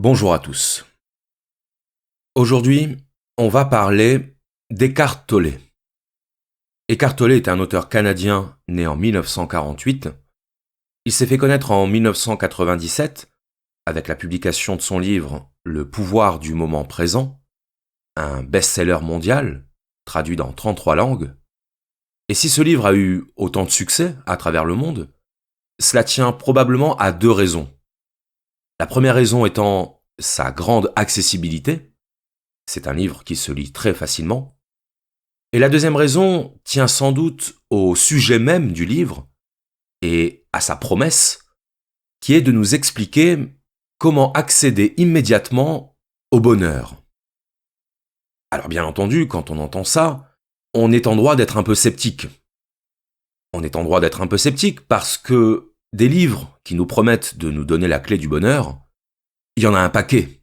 Bonjour à tous. Aujourd'hui, on va parler d'Eckhart Tolle. Eckhart Tolle est un auteur canadien né en 1948. Il s'est fait connaître en 1997 avec la publication de son livre Le pouvoir du moment présent, un best-seller mondial, traduit dans 33 langues. Et si ce livre a eu autant de succès à travers le monde, cela tient probablement à deux raisons. La première raison étant sa grande accessibilité. C'est un livre qui se lit très facilement. Et la deuxième raison tient sans doute au sujet même du livre et à sa promesse, qui est de nous expliquer comment accéder immédiatement au bonheur. Alors bien entendu, quand on entend ça, on est en droit d'être un peu sceptique. On est en droit d'être un peu sceptique parce que des livres qui nous promettent de nous donner la clé du bonheur, il y en a un paquet.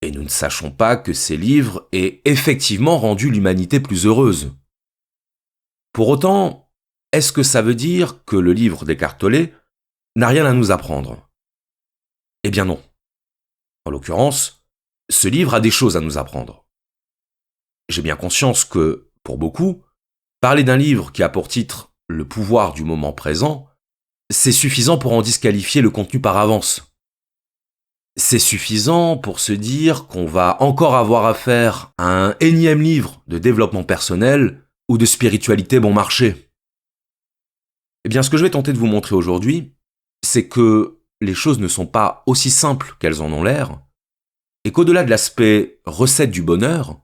Et nous ne sachons pas que ces livres aient effectivement rendu l'humanité plus heureuse. Pour autant, est-ce que ça veut dire que le livre d'Eckhart Tolle n'a rien à nous apprendre ? Eh bien non. En l'occurrence, ce livre a des choses à nous apprendre. J'ai bien conscience que, pour beaucoup, parler d'un livre qui a pour titre « Le pouvoir du moment présent », c'est suffisant pour en disqualifier le contenu par avance. C'est suffisant pour se dire qu'on va encore avoir affaire à un énième livre de développement personnel ou de spiritualité bon marché. Eh bien, ce que je vais tenter de vous montrer aujourd'hui, c'est que les choses ne sont pas aussi simples qu'elles en ont l'air, et qu'au-delà de l'aspect recette du bonheur,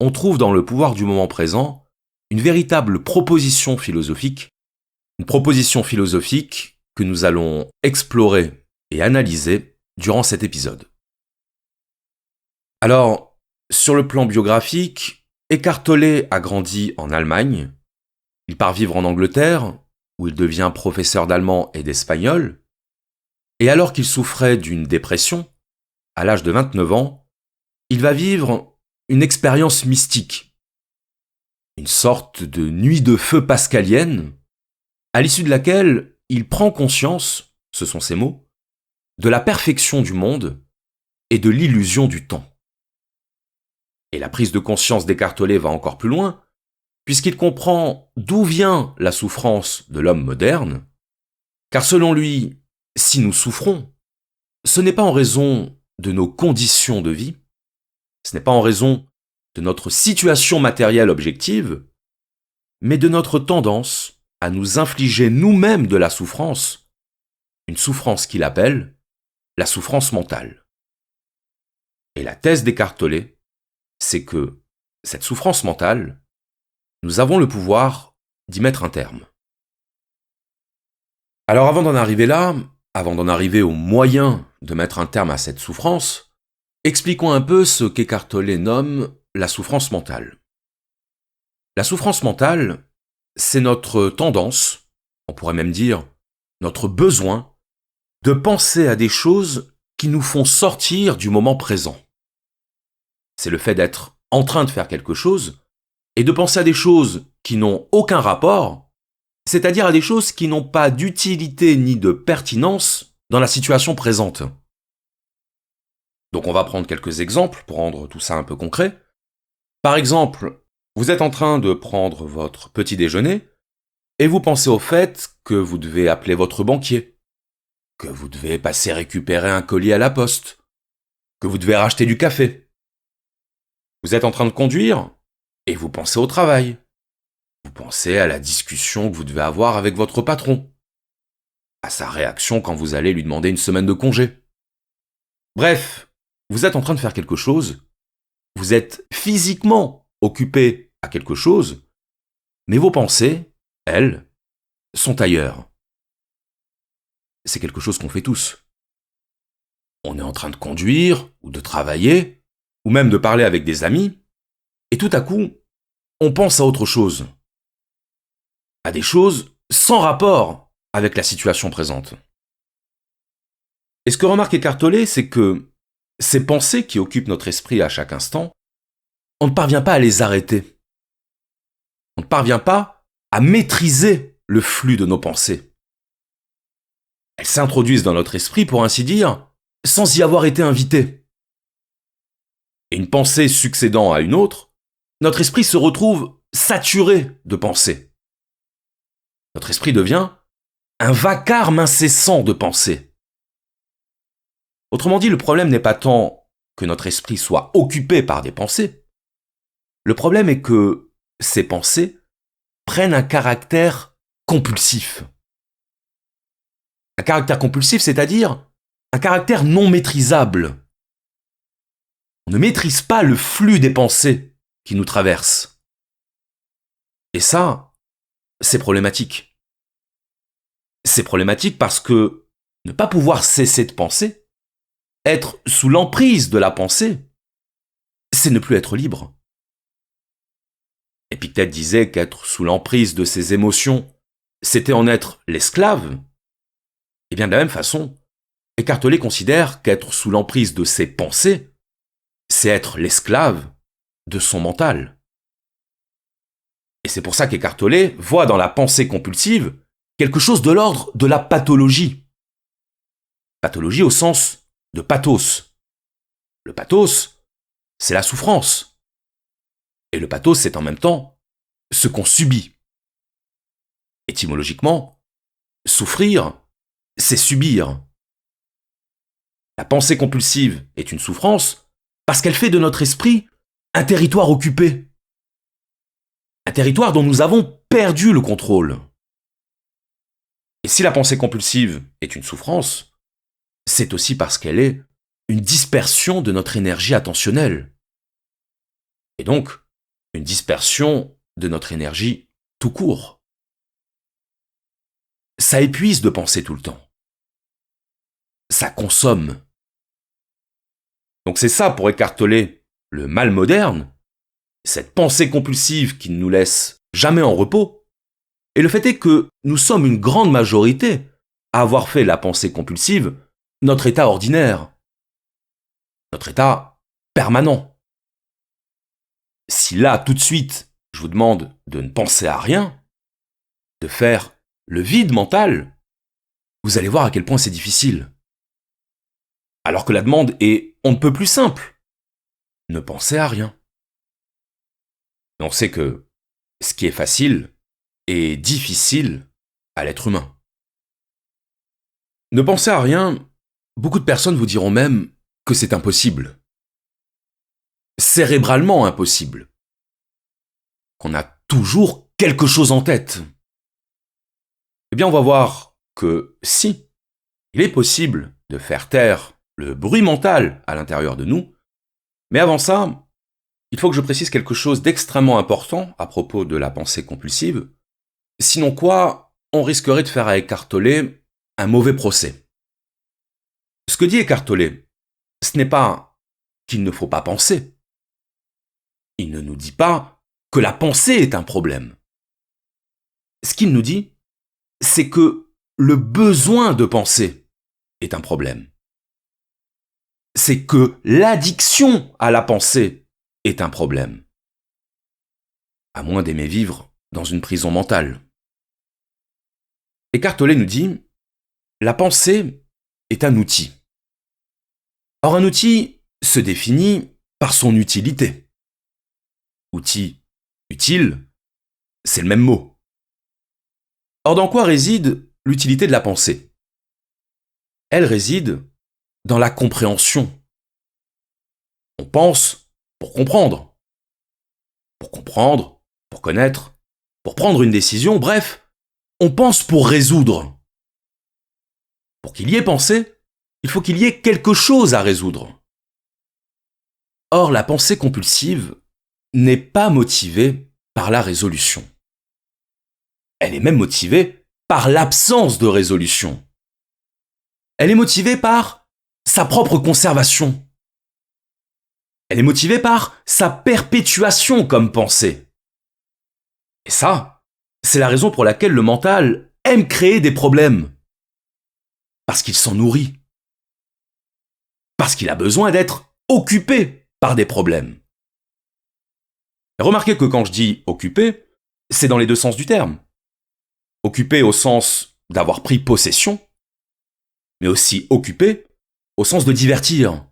on trouve dans le pouvoir du moment présent une véritable proposition philosophique, une proposition philosophique que nous allons explorer et analyser durant cet épisode. Alors, sur le plan biographique, Eckhart Tolle a grandi en Allemagne, il part vivre en Angleterre, où il devient professeur d'allemand et d'espagnol, et alors qu'il souffrait d'une dépression, à l'âge de 29 ans, il va vivre une expérience mystique, une sorte de nuit de feu pascalienne, à l'issue de laquelle il prend conscience, ce sont ses mots, de la perfection du monde et de l'illusion du temps. Et la prise de conscience d'Eckhart Tolle va encore plus loin, puisqu'il comprend d'où vient la souffrance de l'homme moderne, car selon lui, si nous souffrons, ce n'est pas en raison de nos conditions de vie, ce n'est pas en raison de notre situation matérielle objective, mais de notre tendance à nous infliger nous-mêmes de la souffrance, une souffrance qu'il appelle la souffrance mentale. Et la thèse d'Eckhart Tolle, c'est que cette souffrance mentale, nous avons le pouvoir d'y mettre un terme. Alors avant d'en arriver là, avant d'en arriver au moyen de mettre un terme à cette souffrance, expliquons un peu ce qu'Eckhart Tolle nomme la souffrance mentale. La souffrance mentale, c'est notre tendance, on pourrait même dire notre besoin, de penser à des choses qui nous font sortir du moment présent. C'est le fait d'être en train de faire quelque chose et de penser à des choses qui n'ont aucun rapport, c'est-à-dire à des choses qui n'ont pas d'utilité ni de pertinence dans la situation présente. Donc on va prendre quelques exemples pour rendre tout ça un peu concret. Par exemple, vous êtes en train de prendre votre petit déjeuner et vous pensez au fait que vous devez appeler votre banquier, que vous devez passer récupérer un colis à la poste, que vous devez racheter du café. Vous êtes en train de conduire et vous pensez au travail. Vous pensez à la discussion que vous devez avoir avec votre patron, à sa réaction quand vous allez lui demander une semaine de congé. Bref, vous êtes en train de faire quelque chose, vous êtes physiquement occupé à quelque chose, mais vos pensées, elles, sont ailleurs. C'est quelque chose qu'on fait tous. On est en train de conduire, ou de travailler, ou même de parler avec des amis, et tout à coup, on pense à autre chose. À des choses sans rapport avec la situation présente. Et ce que remarque Eckhart Tolle, c'est que ces pensées qui occupent notre esprit à chaque instant, on ne parvient pas à les arrêter. On ne parvient pas à maîtriser le flux de nos pensées. Elles s'introduisent dans notre esprit, pour ainsi dire, sans y avoir été invité. Et une pensée succédant à une autre, notre esprit se retrouve saturé de pensées. Notre esprit devient un vacarme incessant de pensées. Autrement dit, le problème n'est pas tant que notre esprit soit occupé par des pensées. Le problème est que ces pensées prennent un caractère compulsif. Un caractère compulsif, c'est-à-dire un caractère non maîtrisable. On ne maîtrise pas le flux des pensées qui nous traversent. Et ça, c'est problématique. C'est problématique parce que ne pas pouvoir cesser de penser, être sous l'emprise de la pensée, c'est ne plus être libre. Épictète disait qu'être sous l'emprise de ses émotions, c'était en être l'esclave. Et bien de la même façon, Eckhart Tolle considère qu'être sous l'emprise de ses pensées, c'est être l'esclave de son mental. Et c'est pour ça qu'Eckhart Tolle voit dans la pensée compulsive quelque chose de l'ordre de la pathologie. Pathologie au sens de pathos. Le pathos, c'est la souffrance. Et le pathos, c'est en même temps ce qu'on subit. Étymologiquement, souffrir, c'est subir. La pensée compulsive est une souffrance parce qu'elle fait de notre esprit un territoire occupé. Un territoire dont nous avons perdu le contrôle. Et si la pensée compulsive est une souffrance, c'est aussi parce qu'elle est une dispersion de notre énergie attentionnelle. Et donc, une dispersion de notre énergie tout court. Ça épuise de penser tout le temps. Ça consomme. Donc c'est ça pour Eckhart Tolle, le mal moderne, cette pensée compulsive qui ne nous laisse jamais en repos. Et le fait est que nous sommes une grande majorité à avoir fait la pensée compulsive notre état ordinaire, notre état permanent. Si là, tout de suite, je vous demande de ne penser à rien, de faire le vide mental, vous allez voir à quel point c'est difficile. Alors que la demande est on ne peut plus simple. Ne pensez à rien. Mais on sait que ce qui est facile est difficile à l'être humain. Ne pensez à rien, beaucoup de personnes vous diront même que c'est impossible. Cérébralement impossible. Qu'on a toujours quelque chose en tête. Eh bien, on va voir que si, il est possible de faire taire le bruit mental à l'intérieur de nous, mais avant ça, il faut que je précise quelque chose d'extrêmement important à propos de la pensée compulsive, sinon quoi, on risquerait de faire à Eckhart Tolle un mauvais procès. Ce que dit Eckhart Tolle, ce n'est pas qu'il ne faut pas penser. Il ne nous dit pas que la pensée est un problème. Ce qu'il nous dit, c'est que le besoin de penser est un problème. C'est que l'addiction à la pensée est un problème. À moins d'aimer vivre dans une prison mentale. Eckhart Tolle nous dit, la pensée est un outil. Or, un outil se définit par son utilité. Outil, utile, c'est le même mot. Or, dans quoi réside l'utilité de la pensée ? Elle réside dans la compréhension. On pense pour comprendre. Pour comprendre, pour connaître, pour prendre une décision, bref, on pense pour résoudre. Pour qu'il y ait pensée, il faut qu'il y ait quelque chose à résoudre. Or, la pensée compulsive n'est pas motivée par la résolution. Elle est même motivée par l'absence de résolution. Elle est motivée par sa propre conservation. Elle est motivée par sa perpétuation comme pensée. Et ça, c'est la raison pour laquelle le mental aime créer des problèmes. Parce qu'il s'en nourrit. Parce qu'il a besoin d'être occupé par des problèmes. Remarquez que quand je dis occupé, c'est dans les deux sens du terme. Occupé au sens d'avoir pris possession, mais aussi occupé au sens de divertir.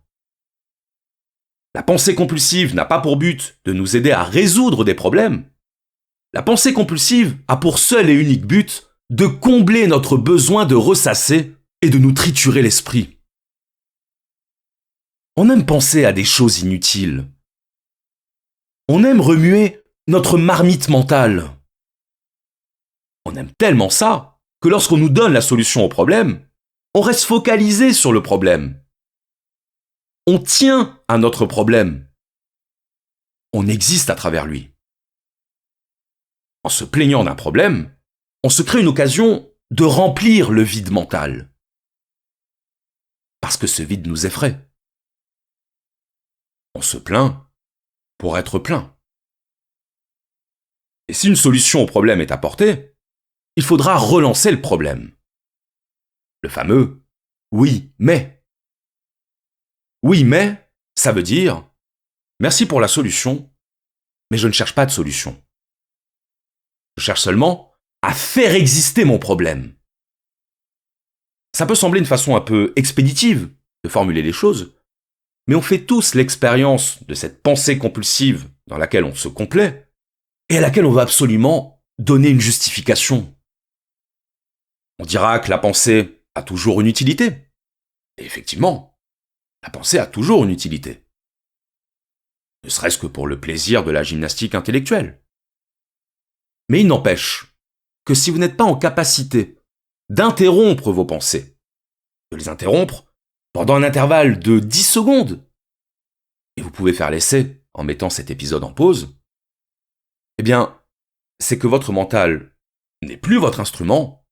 La pensée compulsive n'a pas pour but de nous aider à résoudre des problèmes. La pensée compulsive a pour seul et unique but de combler notre besoin de ressasser et de nous triturer l'esprit. On aime penser à des choses inutiles. On aime remuer notre marmite mentale. On aime tellement ça que lorsqu'on nous donne la solution au problème, on reste focalisé sur le problème. On tient à notre problème. On existe à travers lui. En se plaignant d'un problème, on se crée une occasion de remplir le vide mental. Parce que ce vide nous effraie. On se plaint pour être plein. Et si une solution au problème est apportée, il faudra relancer le problème. Le fameux « oui, mais ». Oui, mais, ça veut dire « merci pour la solution, mais je ne cherche pas de solution. Je cherche seulement à faire exister mon problème. » Ça peut sembler une façon un peu expéditive de formuler les choses, mais on fait tous l'expérience de cette pensée compulsive dans laquelle on se complaît et à laquelle on veut absolument donner une justification. On dira que la pensée a toujours une utilité. Et effectivement, la pensée a toujours une utilité. Ne serait-ce que pour le plaisir de la gymnastique intellectuelle. Mais il n'empêche que si vous n'êtes pas en capacité d'interrompre vos pensées, de les interrompre pendant un intervalle de 10 secondes, et vous pouvez faire l'essai en mettant cet épisode en pause, eh bien, c'est que votre mental n'est plus votre instrument,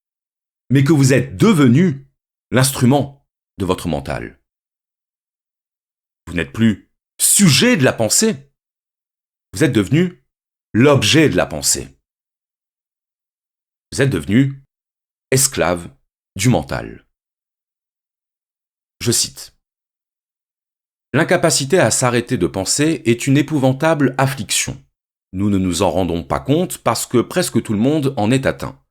mais que vous êtes devenu l'instrument de votre mental. Vous n'êtes plus sujet de la pensée, vous êtes devenu l'objet de la pensée. Vous êtes devenu esclave du mental. Je cite. L'incapacité à s'arrêter de penser est une épouvantable affliction. Nous ne nous en rendons pas compte parce que presque tout le monde en est atteint.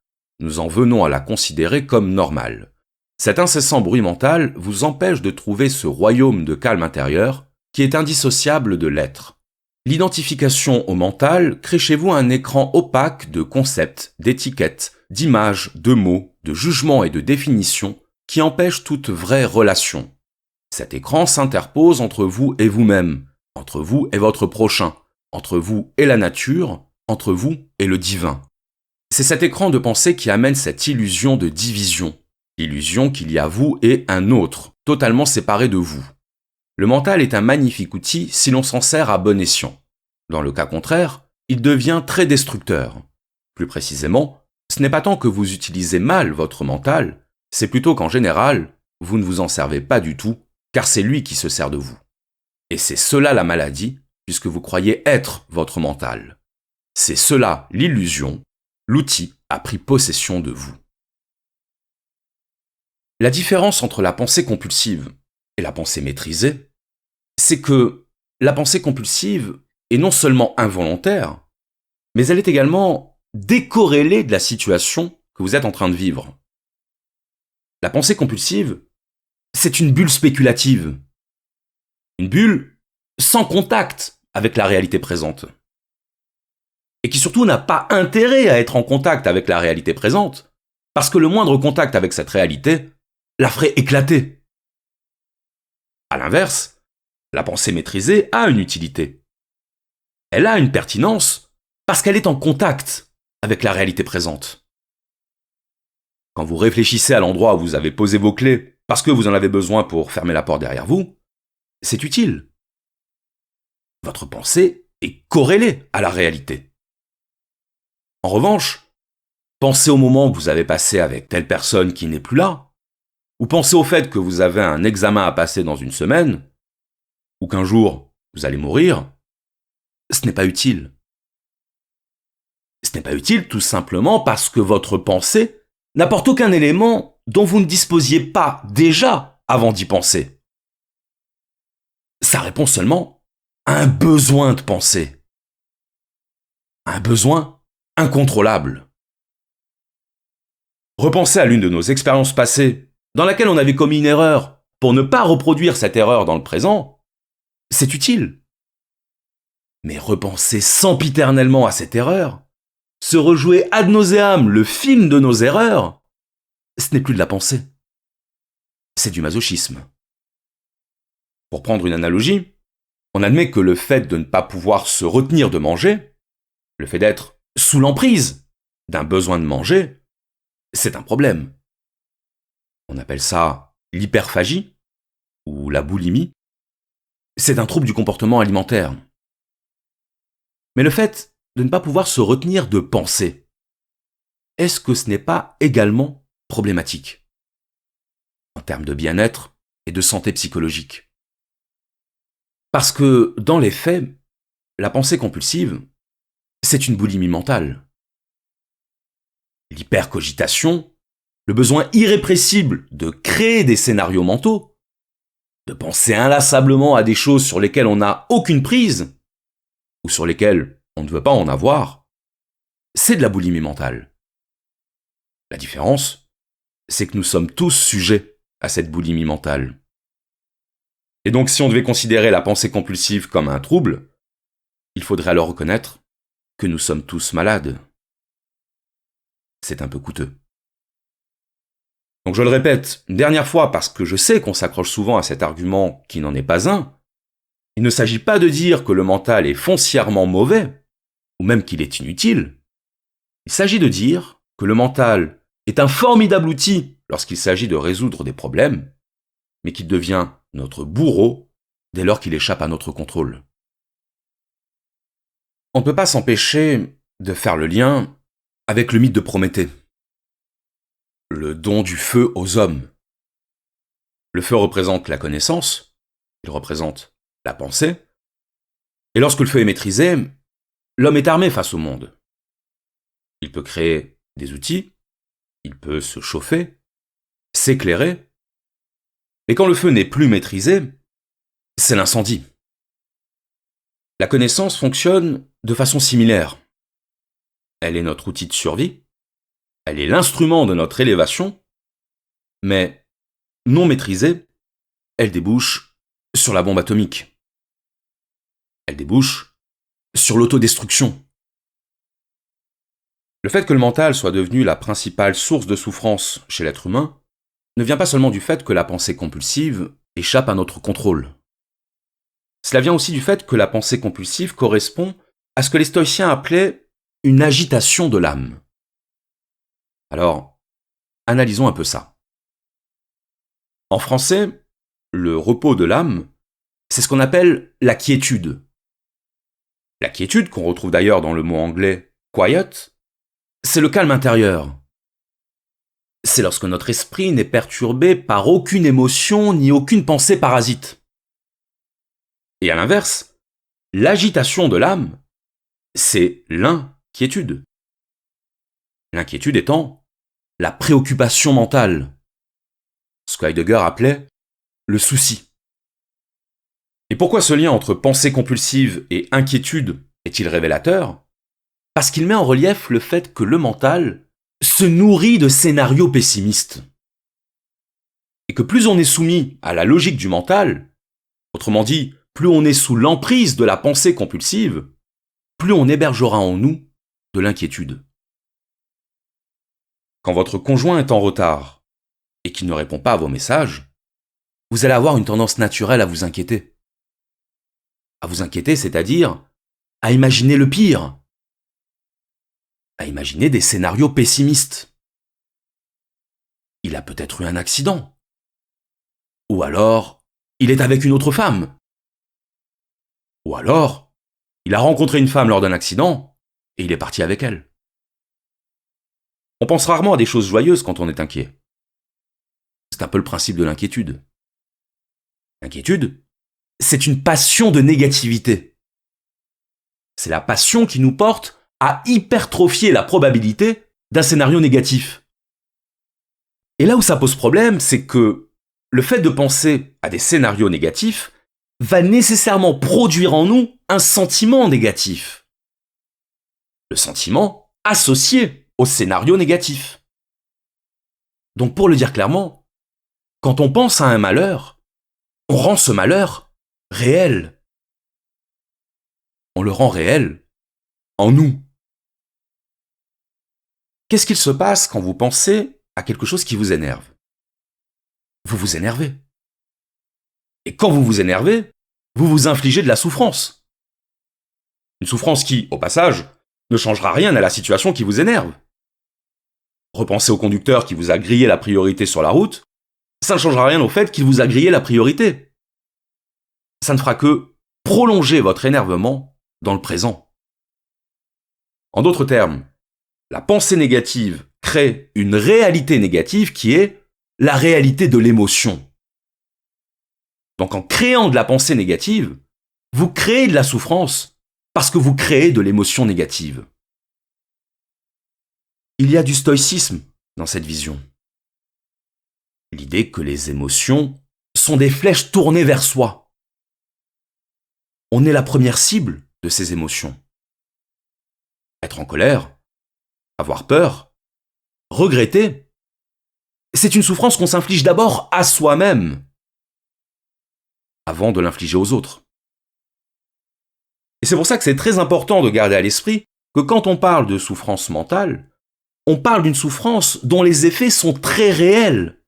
Nous en venons à la considérer comme normale. Cet incessant bruit mental vous empêche de trouver ce royaume de calme intérieur qui est indissociable de l'être. L'identification au mental crée chez vous un écran opaque de concepts, d'étiquettes, d'images, de mots, de jugements et de définitions qui empêche toute vraie relation. Cet écran s'interpose entre vous et vous-même, entre vous et votre prochain, entre vous et la nature, entre vous et le divin. C'est cet écran de pensée qui amène cette illusion de division, l'illusion qu'il y a vous et un autre, totalement séparé de vous. Le mental est un magnifique outil si l'on s'en sert à bon escient. Dans le cas contraire, il devient très destructeur. Plus précisément, ce n'est pas tant que vous utilisez mal votre mental, c'est plutôt qu'en général, vous ne vous en servez pas du tout, car c'est lui qui se sert de vous. Et c'est cela la maladie, puisque vous croyez être votre mental. C'est cela l'illusion, l'outil a pris possession de vous. La différence entre la pensée compulsive et la pensée maîtrisée, c'est que la pensée compulsive est non seulement involontaire, mais elle est également décorrélée de la situation que vous êtes en train de vivre. La pensée compulsive, c'est une bulle spéculative. Une bulle sans contact avec la réalité présente. Et qui surtout n'a pas intérêt à être en contact avec la réalité présente, parce que le moindre contact avec cette réalité la ferait éclater. À l'inverse, la pensée maîtrisée a une utilité. Elle a une pertinence parce qu'elle est en contact avec la réalité présente. Quand vous réfléchissez à l'endroit où vous avez posé vos clés parce que vous en avez besoin pour fermer la porte derrière vous, c'est utile. Votre pensée est corrélée à la réalité. En revanche, pensez au moment que vous avez passé avec telle personne qui n'est plus là, ou pensez au fait que vous avez un examen à passer dans une semaine, ou qu'un jour vous allez mourir, ce n'est pas utile. Ce n'est pas utile tout simplement parce que votre pensée n'apporte aucun élément dont vous ne disposiez pas déjà avant d'y penser. Ça répond seulement à un besoin de penser. Un besoin incontrôlable. Repensez à l'une de nos expériences passées dans laquelle on avait commis une erreur pour ne pas reproduire cette erreur dans le présent, c'est utile. Mais repenser sempiternellement à cette erreur, se rejouer ad nauseam le film de nos erreurs, ce n'est plus de la pensée. C'est du masochisme. Pour prendre une analogie, on admet que le fait de ne pas pouvoir se retenir de manger, le fait d'être sous l'emprise d'un besoin de manger, c'est un problème. On appelle ça l'hyperphagie ou la boulimie. C'est un trouble du comportement alimentaire. Mais le fait de ne pas pouvoir se retenir de penser, est-ce que ce n'est pas également problématique en termes de bien-être et de santé psychologique? Parce que, dans les faits, la pensée compulsive, c'est une boulimie mentale. L'hypercogitation, le besoin irrépressible de créer des scénarios mentaux, de penser inlassablement à des choses sur lesquelles on n'a aucune prise, ou sur lesquelles on ne veut pas en avoir, c'est de la boulimie mentale. La différence, c'est que nous sommes tous sujets à cette boulimie mentale. Et donc, si on devait considérer la pensée compulsive comme un trouble, il faudrait alors reconnaître que nous sommes tous malades. C'est un peu coûteux. Donc je le répète une dernière fois parce que je sais qu'on s'accroche souvent à cet argument qui n'en est pas un. Il ne s'agit pas de dire que le mental est foncièrement mauvais, ou même qu'il est inutile. Il s'agit de dire que le mental est un formidable outil lorsqu'il s'agit de résoudre des problèmes, mais qu'il devient notre bourreau dès lors qu'il échappe à notre contrôle. On ne peut pas s'empêcher de faire le lien avec le mythe de Prométhée, le don du feu aux hommes. Le feu représente la connaissance, il représente la pensée, et lorsque le feu est maîtrisé, l'homme est armé face au monde. Il peut créer des outils, il peut se chauffer, s'éclairer, mais quand le feu n'est plus maîtrisé, c'est l'incendie. La connaissance fonctionne de façon similaire. Elle est notre outil de survie, elle est l'instrument de notre élévation, mais non maîtrisée, elle débouche sur la bombe atomique. Elle débouche sur l'autodestruction. Le fait que le mental soit devenu la principale source de souffrance chez l'être humain ne vient pas seulement du fait que la pensée compulsive échappe à notre contrôle. Cela vient aussi du fait que la pensée compulsive correspond à ce que les stoïciens appelaient une agitation de l'âme. Alors, analysons un peu ça. En français, le repos de l'âme, c'est ce qu'on appelle la quiétude. La quiétude, qu'on retrouve d'ailleurs dans le mot anglais quiet, c'est le calme intérieur. C'est lorsque notre esprit n'est perturbé par aucune émotion ni aucune pensée parasite. Et à l'inverse, l'agitation de l'âme, c'est l'inquiétude. L'inquiétude étant la préoccupation mentale, ce qu'Heidegger appelait le souci. Et pourquoi ce lien entre pensée compulsive et inquiétude est-il révélateur? Parce qu'il met en relief le fait que le mental se nourrit de scénarios pessimistes. Et que plus on est soumis à la logique du mental, autrement dit, plus on est sous l'emprise de la pensée compulsive, plus on hébergera en nous de l'inquiétude. Quand votre conjoint est en retard et qu'il ne répond pas à vos messages, vous allez avoir une tendance naturelle à vous inquiéter. À vous inquiéter, c'est-à-dire à imaginer le pire, à imaginer des scénarios pessimistes. Il a peut-être eu un accident. Ou alors, il est avec une autre femme. Ou alors, il a rencontré une femme lors d'un accident et il est parti avec elle. On pense rarement à des choses joyeuses quand on est inquiet. C'est un peu le principe de l'inquiétude. L'inquiétude, c'est une passion de négativité. C'est la passion qui nous porte à hypertrophier la probabilité d'un scénario négatif. Et là où ça pose problème, c'est que le fait de penser à des scénarios négatifs va nécessairement produire en nous un sentiment négatif. Le sentiment associé au scénario négatif. Donc pour le dire clairement, quand on pense à un malheur, on rend ce malheur réel. On le rend réel en nous. Qu'est-ce qu'il se passe quand vous pensez à quelque chose qui vous énerve? Vous vous énervez. Et quand vous vous énervez, vous vous infligez de la souffrance. Une souffrance qui, au passage, ne changera rien à la situation qui vous énerve. Repensez au conducteur qui vous a grillé la priorité sur la route, ça ne changera rien au fait qu'il vous a grillé la priorité. Ça ne fera que prolonger votre énervement dans le présent. En d'autres termes, la pensée négative crée une réalité négative qui est la réalité de l'émotion. Donc en créant de la pensée négative, vous créez de la souffrance parce que vous créez de l'émotion négative. Il y a du stoïcisme dans cette vision. L'idée que les émotions sont des flèches tournées vers soi. On est la première cible de ces émotions. Être en colère, avoir peur, regretter, c'est une souffrance qu'on s'inflige d'abord à soi-même, avant de l'infliger aux autres. Et c'est pour ça que c'est très important de garder à l'esprit que quand on parle de souffrance mentale, on parle d'une souffrance dont les effets sont très réels.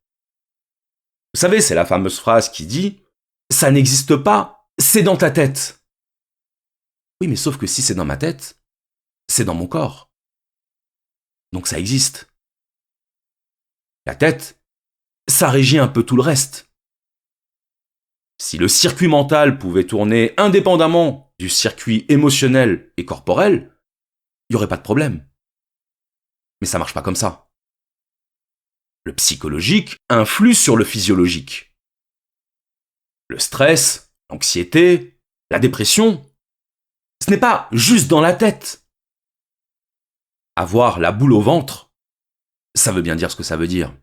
Vous savez, c'est la fameuse phrase qui dit « ça n'existe pas, c'est dans ta tête ». Oui, mais sauf que si c'est dans ma tête, c'est dans mon corps. Donc ça existe. La tête, ça régit un peu tout le reste. Si le circuit mental pouvait tourner indépendamment du circuit émotionnel et corporel, il n'y aurait pas de problème. Mais ça marche pas comme ça. Le psychologique influe sur le physiologique. Le stress, l'anxiété, la dépression, ce n'est pas juste dans la tête. Avoir la boule au ventre, ça veut bien dire ce que ça veut dire.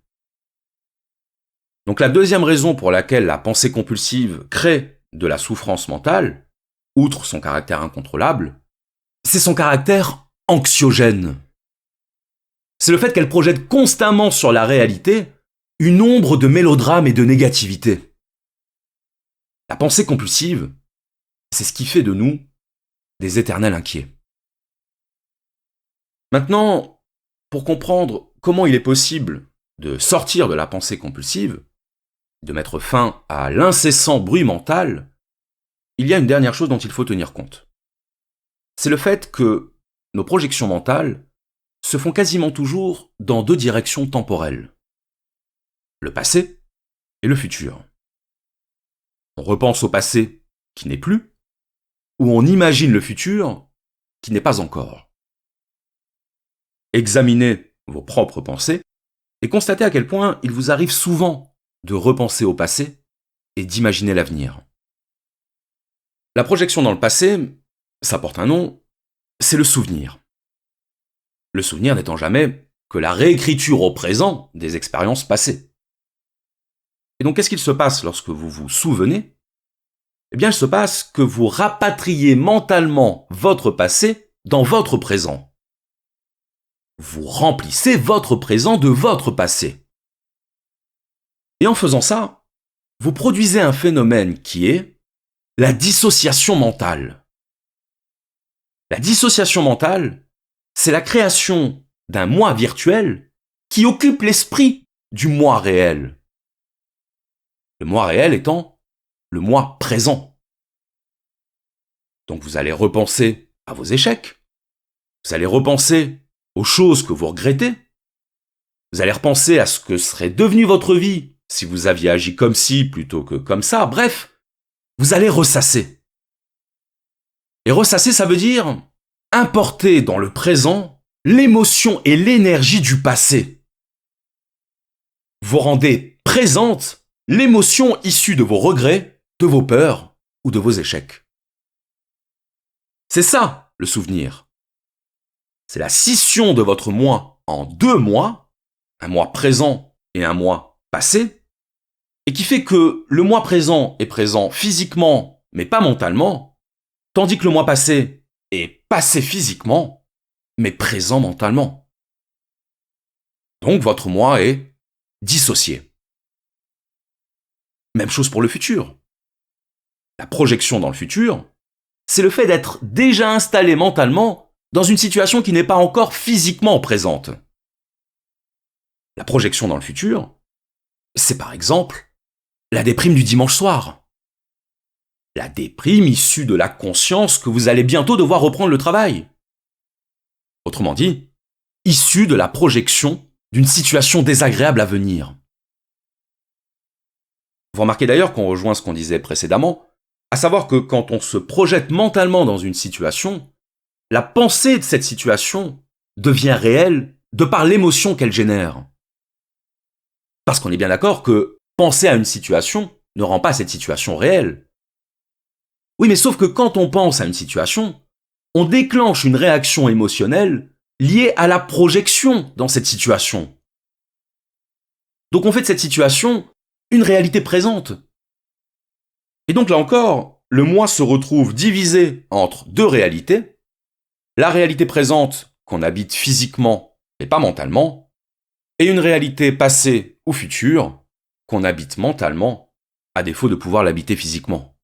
Donc la deuxième raison pour laquelle la pensée compulsive crée de la souffrance mentale, outre son caractère incontrôlable, c'est son caractère anxiogène. C'est le fait qu'elle projette constamment sur la réalité une ombre de mélodrame et de négativité. La pensée compulsive, c'est ce qui fait de nous des éternels inquiets. Maintenant, pour comprendre comment il est possible de sortir de la pensée compulsive, de mettre fin à l'incessant bruit mental, il y a une dernière chose dont il faut tenir compte. C'est le fait que nos projections mentales se font quasiment toujours dans deux directions temporelles. Le passé et le futur. On repense au passé qui n'est plus, ou on imagine le futur qui n'est pas encore. Examinez vos propres pensées et constatez à quel point il vous arrive souvent de repenser au passé et d'imaginer l'avenir. La projection dans le passé, ça porte un nom, c'est le souvenir. Le souvenir n'étant jamais que la réécriture au présent des expériences passées. Et donc qu'est-ce qu'il se passe lorsque vous vous souvenez? Eh bien, il se passe que vous rapatriez mentalement votre passé dans votre présent. Vous remplissez votre présent de votre passé. Et en faisant ça, vous produisez un phénomène qui est la dissociation mentale. La dissociation mentale, c'est la création d'un moi virtuel qui occupe l'esprit du moi réel. Le moi réel étant le moi présent. Donc vous allez repenser à vos échecs, vous allez repenser aux choses que vous regrettez, vous allez repenser à ce que serait devenue votre vie si vous aviez agi comme ci plutôt que comme ça, bref, vous allez ressasser. Et ressasser, ça veut dire importer dans le présent l'émotion et l'énergie du passé. Vous rendez présente l'émotion issue de vos regrets, de vos peurs ou de vos échecs. C'est ça, le souvenir. C'est la scission de votre moi en deux moi, un moi présent et un moi passé, et qui fait que le moi présent est présent physiquement, mais pas mentalement, tandis que le moi passé est passé physiquement, mais présent mentalement. Donc votre moi est dissocié. Même chose pour le futur. La projection dans le futur, c'est le fait d'être déjà installé mentalement dans une situation qui n'est pas encore physiquement présente. La projection dans le futur, c'est par exemple la déprime du dimanche soir. La déprime issue de la conscience que vous allez bientôt devoir reprendre le travail. Autrement dit, issue de la projection d'une situation désagréable à venir. Vous remarquez d'ailleurs qu'on rejoint ce qu'on disait précédemment, à savoir que quand on se projette mentalement dans une situation, la pensée de cette situation devient réelle de par l'émotion qu'elle génère. Parce qu'on est bien d'accord que penser à une situation ne rend pas cette situation réelle. Oui, mais sauf que quand on pense à une situation, on déclenche une réaction émotionnelle liée à la projection dans cette situation. Donc on fait de cette situation une réalité présente. Et donc là encore, le moi se retrouve divisé entre deux réalités, la réalité présente qu'on habite physiquement et pas mentalement, et une réalité passée ou future qu'on habite mentalement, à défaut de pouvoir l'habiter physiquement.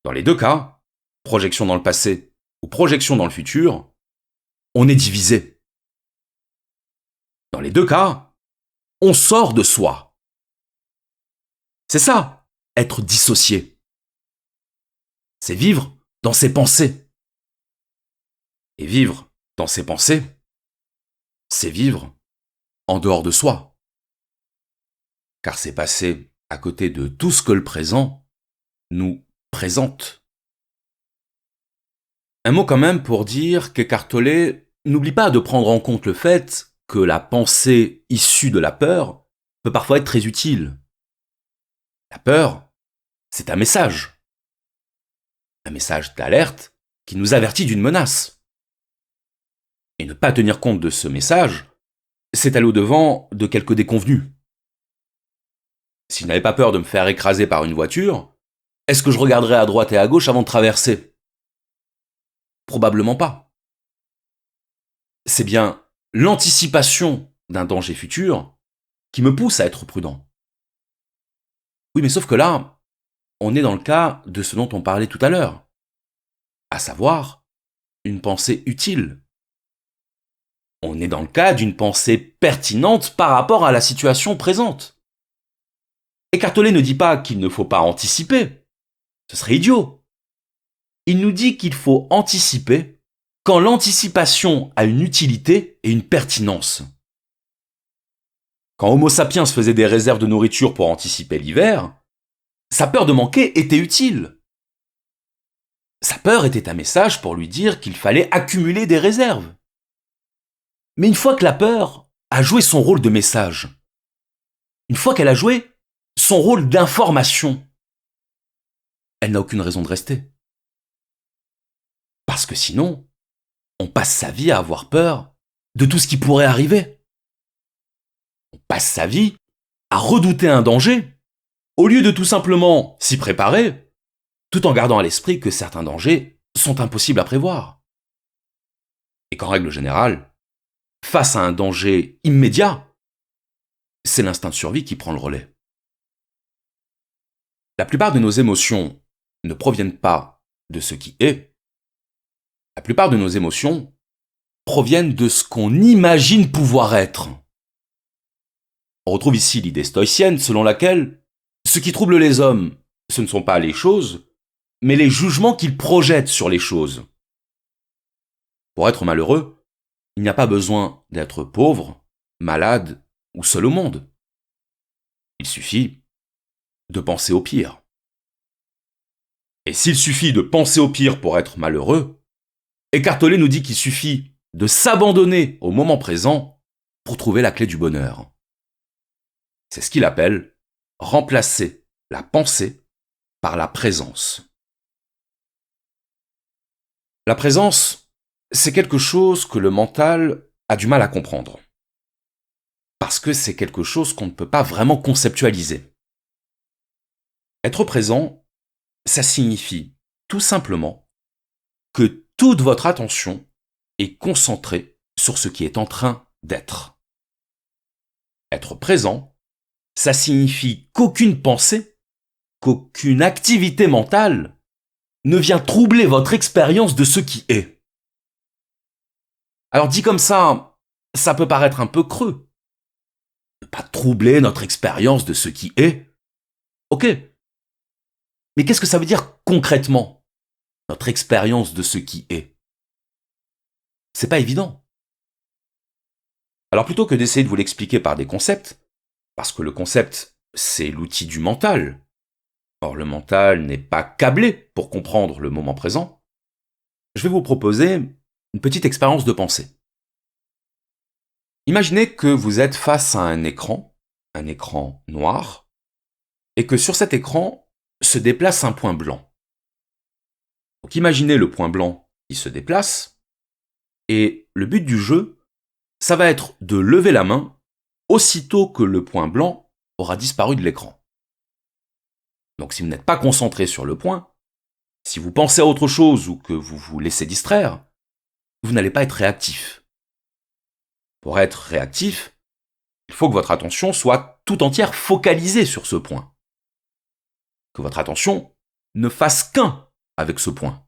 Dans les deux cas, projection dans le passé ou projection dans le futur, on est divisé. Dans les deux cas, on sort de soi. C'est ça, être dissocié. C'est vivre dans ses pensées. Et vivre dans ses pensées, c'est vivre en dehors de soi. Car c'est passer à côté de tout ce que le présent nous présente. Un mot quand même pour dire qu'Eckhart Tolle n'oublie pas de prendre en compte le fait que la pensée issue de la peur peut parfois être très utile. La peur, c'est un message d'alerte qui nous avertit d'une menace. Et ne pas tenir compte de ce message, c'est aller au-devant de quelques déconvenues. Si je n'avais pas peur de me faire écraser par une voiture, est-ce que je regarderais à droite et à gauche avant de traverser ? Probablement pas. C'est bien l'anticipation d'un danger futur qui me pousse à être prudent. Oui, mais sauf que là, on est dans le cas de ce dont on parlait tout à l'heure, à savoir une pensée utile. On est dans le cas d'une pensée pertinente par rapport à la situation présente. Eckhart Tolle ne dit pas qu'il ne faut pas anticiper. Ce serait idiot. Il nous dit qu'il faut anticiper quand l'anticipation a une utilité et une pertinence. Quand Homo sapiens faisait des réserves de nourriture pour anticiper l'hiver, sa peur de manquer était utile. Sa peur était un message pour lui dire qu'il fallait accumuler des réserves. Mais une fois que la peur a joué son rôle de message, une fois qu'elle a joué son rôle d'information, elle n'a aucune raison de rester. Parce que sinon, on passe sa vie à avoir peur de tout ce qui pourrait arriver. On passe sa vie à redouter un danger, au lieu de tout simplement s'y préparer, tout en gardant à l'esprit que certains dangers sont impossibles à prévoir. Et qu'en règle générale, face à un danger immédiat, c'est l'instinct de survie qui prend le relais. La plupart de nos émotions ne proviennent pas de ce qui est. La plupart de nos émotions proviennent de ce qu'on imagine pouvoir être. On retrouve ici l'idée stoïcienne selon laquelle ce qui trouble les hommes, ce ne sont pas les choses, mais les jugements qu'ils projettent sur les choses. Pour être malheureux, il n'y a pas besoin d'être pauvre, malade ou seul au monde. Il suffit de penser au pire. Et s'il suffit de penser au pire pour être malheureux, Eckhart Tolle nous dit qu'il suffit de s'abandonner au moment présent pour trouver la clé du bonheur. C'est ce qu'il appelle remplacer la pensée par la présence. La présence, c'est quelque chose que le mental a du mal à comprendre. Parce que c'est quelque chose qu'on ne peut pas vraiment conceptualiser. Être présent, ça signifie tout simplement que toute votre attention est concentrée sur ce qui est en train d'être. Être présent, Ça signifie qu'aucune pensée, qu'aucune activité mentale ne vient troubler votre expérience de ce qui est. Alors dit comme ça peut paraître un peu creux. Ne pas troubler notre expérience de ce qui est. Ok. Mais qu'est-ce que ça veut dire concrètement, notre expérience de ce qui est? C'est pas évident. Alors plutôt que d'essayer de vous l'expliquer par des concepts, parce que le concept, c'est l'outil du mental. Or, le mental n'est pas câblé pour comprendre le moment présent. Je vais vous proposer une petite expérience de pensée. Imaginez que vous êtes face à un écran noir, et que sur cet écran se déplace un point blanc. Donc imaginez le point blanc qui se déplace, et le but du jeu, ça va être de lever la main aussitôt que le point blanc aura disparu de l'écran. Donc si vous n'êtes pas concentré sur le point, si vous pensez à autre chose ou que vous vous laissez distraire, vous n'allez pas être réactif. Pour être réactif, il faut que votre attention soit tout entière focalisée sur ce point. Que votre attention ne fasse qu'un avec ce point.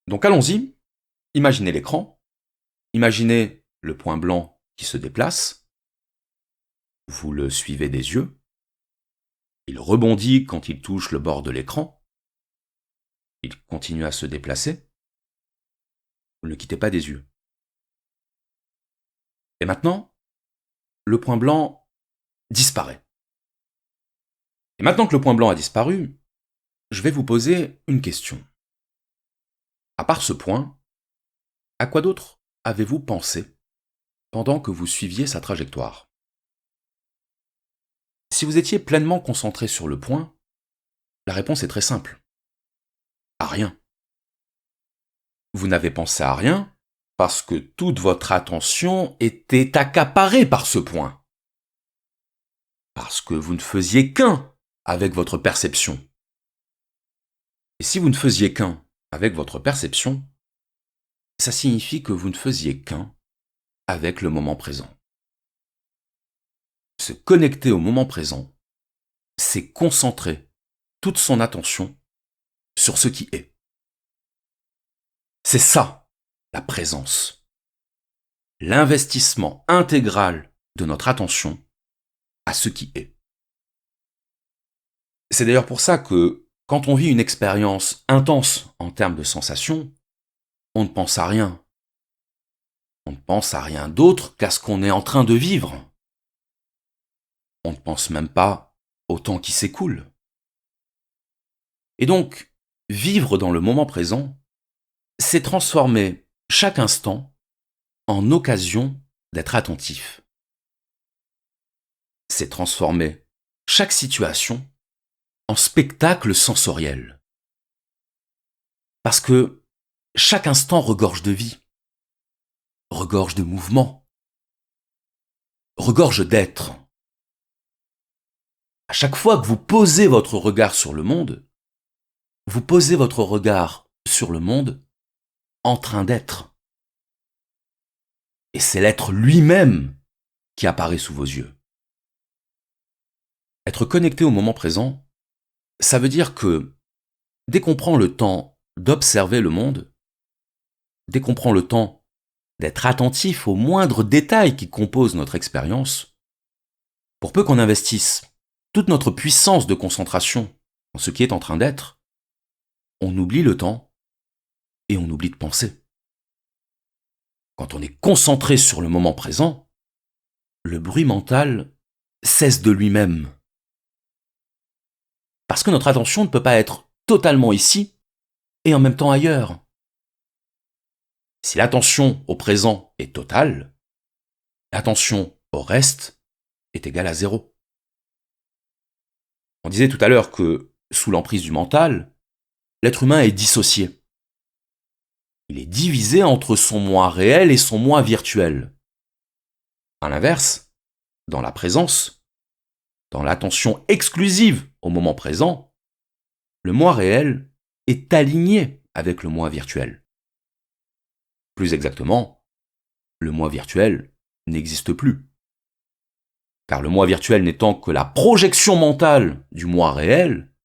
Donc allons-y, imaginez l'écran, imaginez le point blanc qui se déplace, vous le suivez des yeux, il rebondit quand il touche le bord de l'écran, il continue à se déplacer, vous ne le quittez pas des yeux. Et maintenant, le point blanc disparaît. Et maintenant que le point blanc a disparu, je vais vous poser une question. À part ce point, à quoi d'autre avez-vous pensé pendant que vous suiviez sa trajectoire? Si vous étiez pleinement concentré sur le point, la réponse est très simple. À rien. Vous n'avez pensé à rien parce que toute votre attention était accaparée par ce point. Parce que vous ne faisiez qu'un avec votre perception. Et si vous ne faisiez qu'un avec votre perception, ça signifie que vous ne faisiez qu'un avec le moment présent. Se connecter au moment présent, c'est concentrer toute son attention sur ce qui est. C'est ça, la présence. L'investissement intégral de notre attention à ce qui est. C'est d'ailleurs pour ça que, quand on vit une expérience intense en termes de sensations, on ne pense à rien. On ne pense à rien d'autre qu'à ce qu'on est en train de vivre. On ne pense même pas au temps qui s'écoule. Et donc, vivre dans le moment présent, c'est transformer chaque instant en occasion d'être attentif. C'est transformer chaque situation en spectacle sensoriel. Parce que chaque instant regorge de vie, regorge de mouvement, regorge d'être. À chaque fois que vous posez votre regard sur le monde, vous posez votre regard sur le monde en train d'être. Et c'est l'être lui-même qui apparaît sous vos yeux. Être connecté au moment présent, ça veut dire que dès qu'on prend le temps d'observer le monde, dès qu'on prend le temps d'être attentif aux moindres détails qui composent notre expérience, pour peu qu'on investisse toute notre puissance de concentration en ce qui est en train d'être, on oublie le temps et on oublie de penser. Quand on est concentré sur le moment présent, le bruit mental cesse de lui-même. Parce que notre attention ne peut pas être totalement ici et en même temps ailleurs. Si l'attention au présent est totale, l'attention au reste est égale à 0. On disait tout à l'heure que, sous l'emprise du mental, l'être humain est dissocié. Il est divisé entre son moi réel et son moi virtuel. À l'inverse, dans la présence, dans l'attention exclusive au moment présent, le moi réel est aligné avec le moi virtuel. Plus exactement, le moi virtuel n'existe plus. Car le moi virtuel n'étant que la projection mentale du moi réel,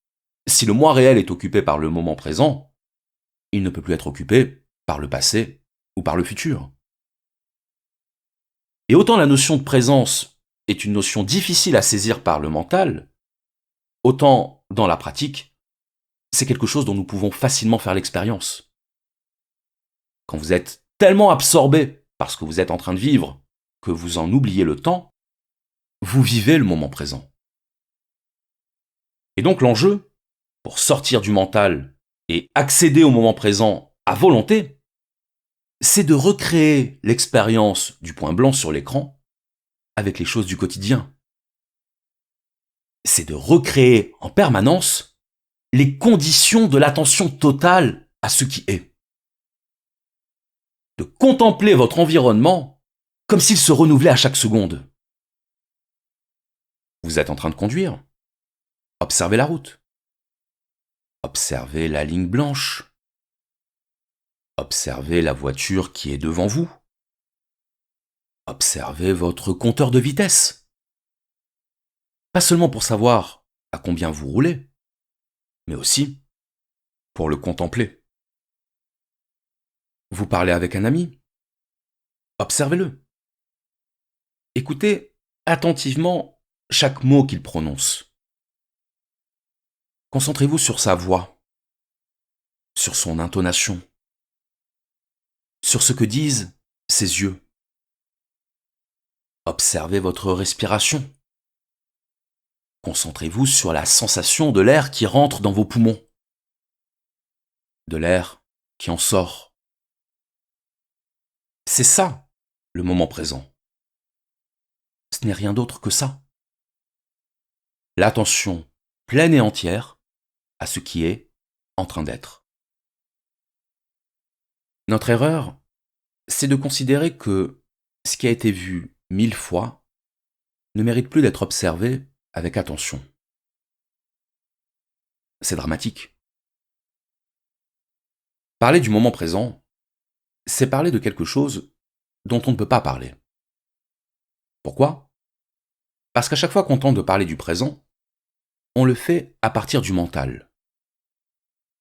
si le moi réel est occupé par le moment présent, il ne peut plus être occupé par le passé ou par le futur. Et autant la notion de présence est une notion difficile à saisir par le mental, autant dans la pratique, c'est quelque chose dont nous pouvons facilement faire l'expérience. Quand vous êtes tellement absorbé par ce que vous êtes en train de vivre que vous en oubliez le temps, vous vivez le moment présent. Et donc l'enjeu, pour sortir du mental et accéder au moment présent à volonté, c'est de recréer l'expérience du point blanc sur l'écran avec les choses du quotidien. C'est de recréer en permanence les conditions de l'attention totale à ce qui est. De contempler votre environnement comme s'il se renouvelait à chaque seconde. Vous êtes en train de conduire. Observez la route. Observez la ligne blanche. Observez la voiture qui est devant vous. Observez votre compteur de vitesse. Pas seulement pour savoir à combien vous roulez, mais aussi pour le contempler. Vous parlez avec un ami. Observez-le. Écoutez attentivement chaque mot qu'il prononce. Concentrez-vous sur sa voix, sur son intonation, sur ce que disent ses yeux. Observez votre respiration. Concentrez-vous sur la sensation de l'air qui rentre dans vos poumons, de l'air qui en sort. C'est ça, le moment présent. Ce n'est rien d'autre que ça. L'attention pleine et entière à ce qui est en train d'être. Notre erreur, c'est de considérer que ce qui a été vu 1000 fois ne mérite plus d'être observé avec attention. C'est dramatique. Parler du moment présent, c'est parler de quelque chose dont on ne peut pas parler. Pourquoi ? Parce qu'à chaque fois qu'on tente de parler du présent, on le fait à partir du mental.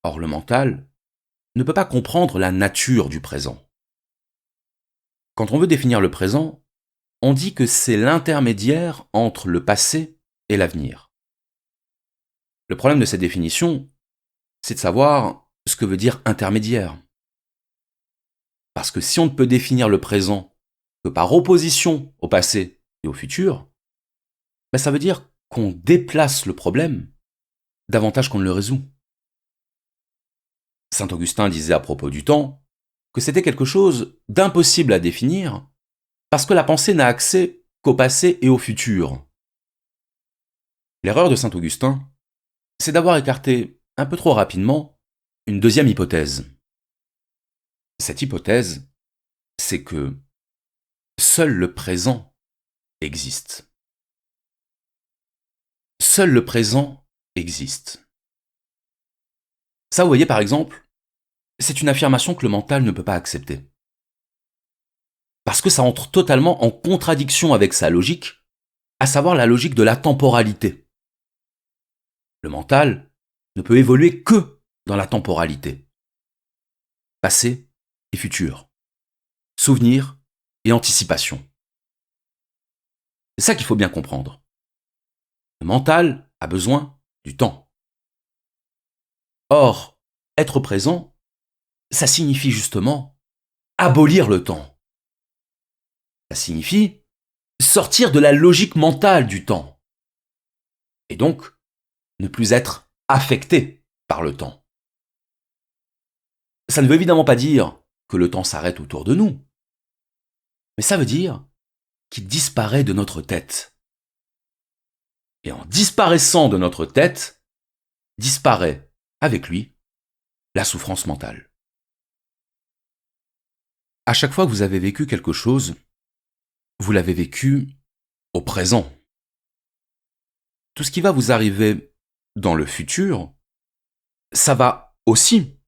Or, le mental ne peut pas comprendre la nature du présent. Quand on veut définir le présent, on dit que c'est l'intermédiaire entre le passé et l'avenir. Le problème de cette définition, c'est de savoir ce que veut dire intermédiaire. Parce que si on ne peut définir le présent que par opposition au passé et au futur, ça veut dire qu'on déplace le problème davantage qu'on ne le résout. Saint Augustin disait à propos du temps que c'était quelque chose d'impossible à définir parce que la pensée n'a accès qu'au passé et au futur. L'erreur de Saint Augustin, c'est d'avoir écarté un peu trop rapidement une deuxième hypothèse. Cette hypothèse, c'est que seul le présent existe. Seul le présent existe. Ça, vous voyez, par exemple, c'est une affirmation que le mental ne peut pas accepter. Parce que ça entre totalement en contradiction avec sa logique, à savoir la logique de la temporalité. Le mental ne peut évoluer que dans la temporalité. Passé et futur. Souvenir et anticipation. C'est ça qu'il faut bien comprendre. Le mental a besoin du temps. Or, être présent, ça signifie justement abolir le temps. Ça signifie sortir de la logique mentale du temps. Et donc, ne plus être affecté par le temps. Ça ne veut évidemment pas dire que le temps s'arrête autour de nous. Mais ça veut dire qu'il disparaît de notre tête. Et en disparaissant de notre tête, disparaît avec lui la souffrance mentale. À chaque fois que vous avez vécu quelque chose, vous l'avez vécu au présent. Tout ce qui va vous arriver dans le futur, ça va aussi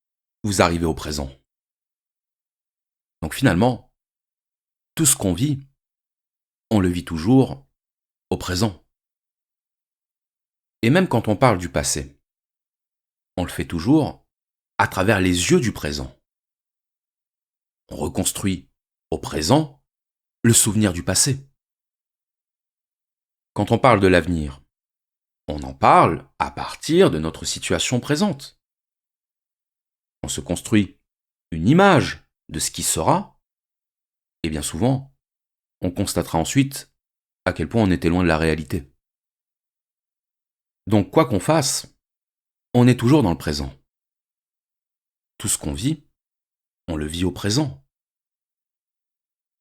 vous arriver au présent. Donc finalement, tout ce qu'on vit, on le vit toujours au présent. Et même quand on parle du passé, on le fait toujours à travers les yeux du présent. On reconstruit au présent le souvenir du passé. Quand on parle de l'avenir, on en parle à partir de notre situation présente. On se construit une image de ce qui sera, et bien souvent, on constatera ensuite à quel point on était loin de la réalité. Donc quoi qu'on fasse, on est toujours dans le présent. Tout ce qu'on vit, on le vit au présent.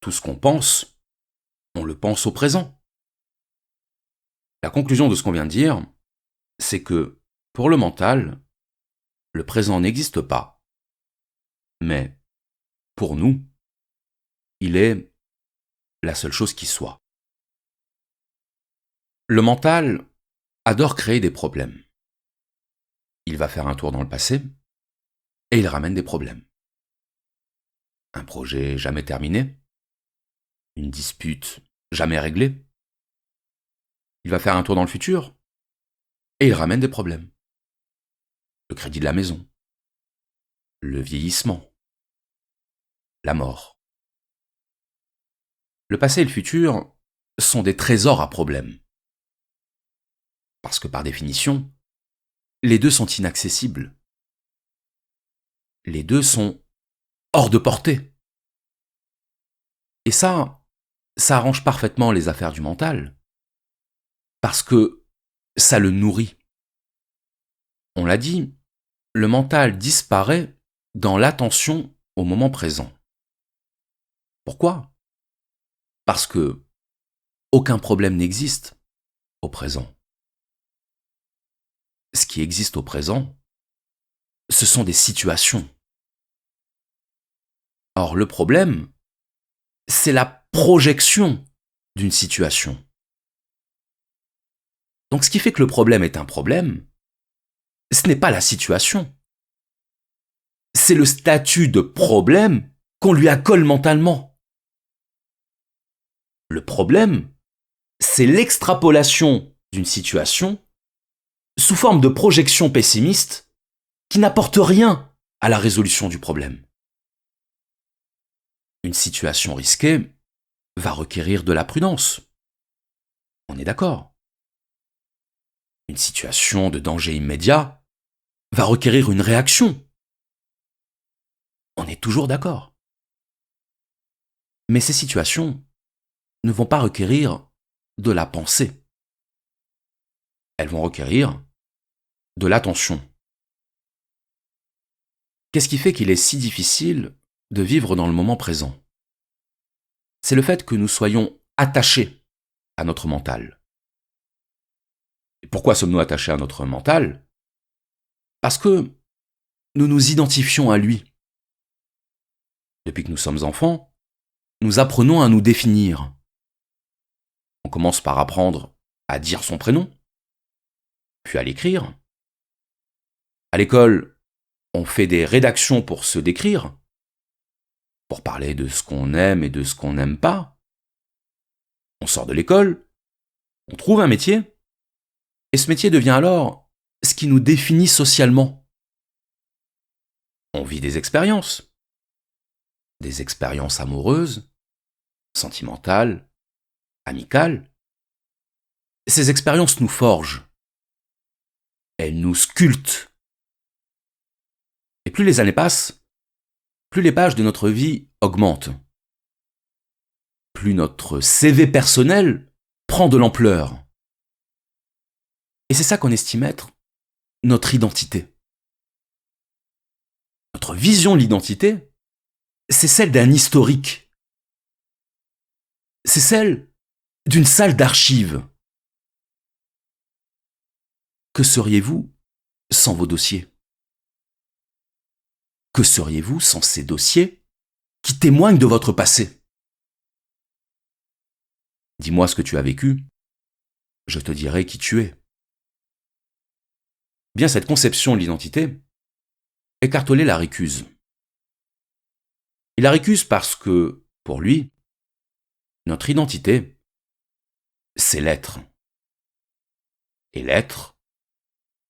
Tout ce qu'on pense, on le pense au présent. La conclusion de ce qu'on vient de dire, c'est que, pour le mental, le présent n'existe pas. Mais, pour nous, il est la seule chose qui soit. Le mental adore créer des problèmes. Il va faire un tour dans le passé et il ramène des problèmes. Un projet jamais terminé, une dispute jamais réglée. Il va faire un tour dans le futur et il ramène des problèmes. Le crédit de la maison, le vieillissement, la mort. Le passé et le futur sont des trésors à problèmes. Parce que par définition, les deux sont inaccessibles. Les deux sont hors de portée. Et ça arrange parfaitement les affaires du mental. Parce que ça le nourrit. On l'a dit, le mental disparaît dans l'attention au moment présent. Pourquoi ? Parce que aucun problème n'existe au présent. Ce qui existe au présent, ce sont des situations. Or, le problème, c'est la projection d'une situation. Donc, ce qui fait que le problème est un problème, ce n'est pas la situation. C'est le statut de problème qu'on lui accole mentalement. Le problème, c'est l'extrapolation d'une situation sous forme de projection pessimiste qui n'apporte rien à la résolution du problème. Une situation risquée va requérir de la prudence. On est d'accord. Une situation de danger immédiat va requérir une réaction. On est toujours d'accord. Mais ces situations ne vont pas requérir de la pensée. Elles vont requérir de l'attention. Qu'est-ce qui fait qu'il est si difficile de vivre dans le moment présent ? C'est le fait que nous soyons attachés à notre mental. Et pourquoi sommes-nous attachés à notre mental ? Parce que nous nous identifions à lui. Depuis que nous sommes enfants, nous apprenons à nous définir. On commence par apprendre à dire son prénom, puis à l'écrire. À l'école, on fait des rédactions pour se décrire, pour parler de ce qu'on aime et de ce qu'on n'aime pas. On sort de l'école, on trouve un métier, et ce métier devient alors ce qui nous définit socialement. On vit des expériences amoureuses, sentimentales, amicales. Ces expériences nous forgent, elles nous sculptent. Et plus les années passent, plus les pages de notre vie augmentent. Plus notre CV personnel prend de l'ampleur. Et c'est ça qu'on estime être notre identité. Notre vision de l'identité, c'est celle d'un historique. C'est celle d'une salle d'archives. Que seriez-vous sans vos dossiers ? Que seriez-vous sans ces dossiers qui témoignent de votre passé ? Dis-moi ce que tu as vécu, je te dirai qui tu es. Bien, cette conception de l'identité, Eckhart Tolle la récuse. Il la récuse parce que, pour lui, notre identité, c'est l'être. Et l'être,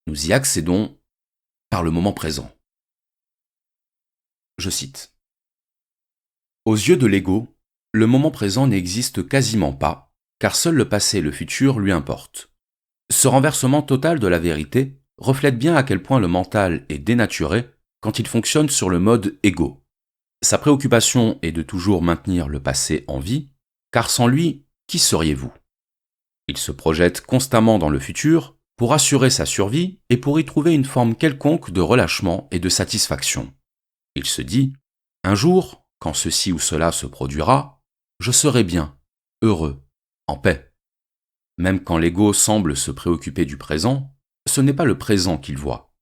nous y accédons par le moment présent. Je cite. Aux yeux de l'ego, le moment présent n'existe quasiment pas, car seul le passé et le futur lui importent. Ce renversement total de la vérité reflète bien à quel point le mental est dénaturé quand il fonctionne sur le mode égo. Sa préoccupation est de toujours maintenir le passé en vie, car sans lui, qui seriez-vous ? Il se projette constamment dans le futur pour assurer sa survie et pour y trouver une forme quelconque de relâchement et de satisfaction. Il se dit « Un jour, quand ceci ou cela se produira, je serai bien, heureux, en paix ». Même quand l'ego semble se préoccuper du présent, ce n'est pas le présent qu'il voit.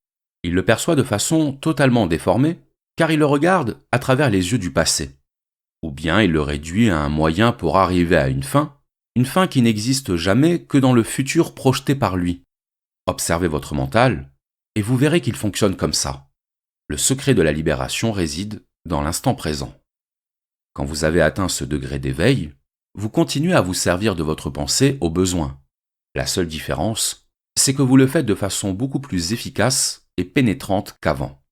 Il le perçoit de façon totalement déformée, car il le regarde à travers les yeux du passé. Ou bien il le réduit à un moyen pour arriver à une fin qui n'existe jamais que dans le futur projeté par lui. Observez votre mental, et vous verrez qu'il fonctionne comme ça. Le secret de la libération réside dans l'instant présent. Quand vous avez atteint ce degré d'éveil, vous continuez à vous servir de votre pensée au besoin. La seule différence, c'est que vous le faites de façon beaucoup plus efficace et pénétrante qu'avant.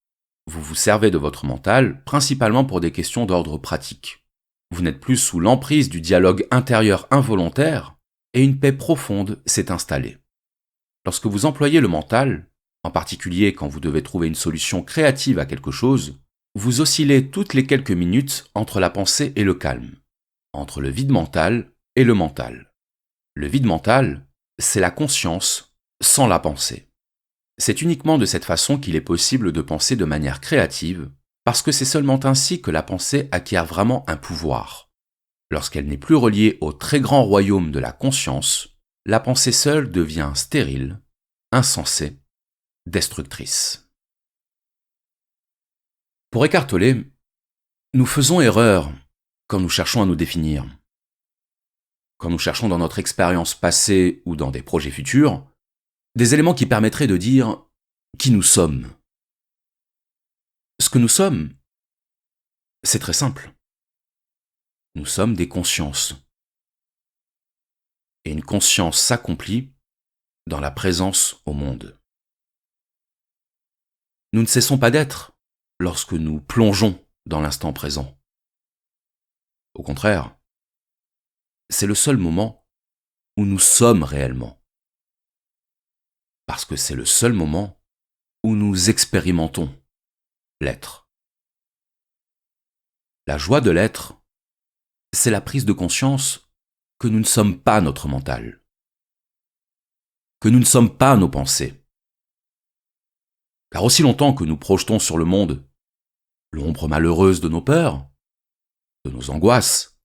Vous vous servez de votre mental principalement pour des questions d'ordre pratique. Vous n'êtes plus sous l'emprise du dialogue intérieur involontaire et une paix profonde s'est installée. Lorsque vous employez le mental, en particulier quand vous devez trouver une solution créative à quelque chose, vous oscillez toutes les quelques minutes entre la pensée et le calme, entre le vide mental et le mental. Le vide mental, c'est la conscience sans la pensée. C'est uniquement de cette façon qu'il est possible de penser de manière créative, parce que c'est seulement ainsi que la pensée acquiert vraiment un pouvoir. Lorsqu'elle n'est plus reliée au très grand royaume de la conscience, la pensée seule devient stérile, insensée, destructrice. Pour Eckhart Tolle, nous faisons erreur quand nous cherchons à nous définir. Quand nous cherchons dans notre expérience passée ou dans des projets futurs, des éléments qui permettraient de dire qui nous sommes. Ce que nous sommes, c'est très simple. Nous sommes des consciences. Et une conscience s'accomplit dans la présence au monde. Nous ne cessons pas d'être lorsque nous plongeons dans l'instant présent. Au contraire, c'est le seul moment où nous sommes réellement. Parce que c'est le seul moment où nous expérimentons l'être. La joie de l'être, c'est la prise de conscience que nous ne sommes pas notre mental, que nous ne sommes pas nos pensées. Car aussi longtemps que nous projetons sur le monde l'ombre malheureuse de nos peurs, de nos angoisses,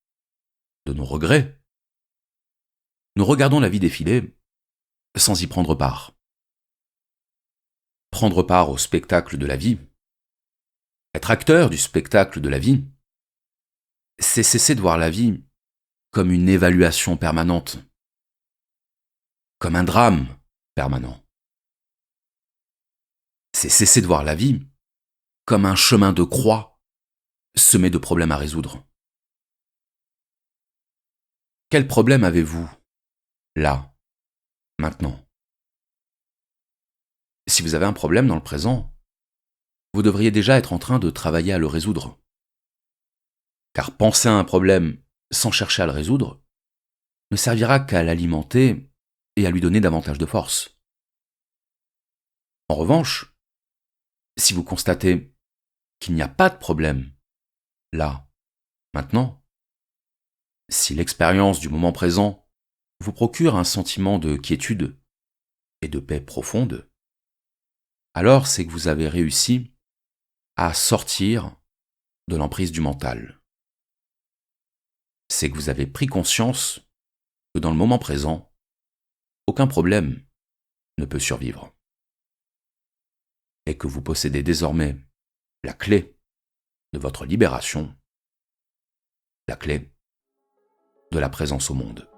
de nos regrets, nous regardons la vie défiler sans y prendre part. Prendre part au spectacle de la vie, être acteur du spectacle de la vie, c'est cesser de voir la vie comme une évaluation permanente, comme un drame permanent. C'est cesser de voir la vie comme un chemin de croix semé de problèmes à résoudre. Quel problème avez-vous, là, maintenant ? Si vous avez un problème dans le présent, vous devriez déjà être en train de travailler à le résoudre. Car penser à un problème sans chercher à le résoudre ne servira qu'à l'alimenter et à lui donner davantage de force. En revanche, si vous constatez qu'il n'y a pas de problème, là, maintenant, si l'expérience du moment présent vous procure un sentiment de quiétude et de paix profonde, alors c'est que vous avez réussi à sortir de l'emprise du mental. C'est que vous avez pris conscience que dans le moment présent, aucun problème ne peut survivre. Et que vous possédez désormais la clé de votre libération, la clé de la présence au monde.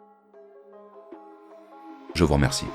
Je vous remercie.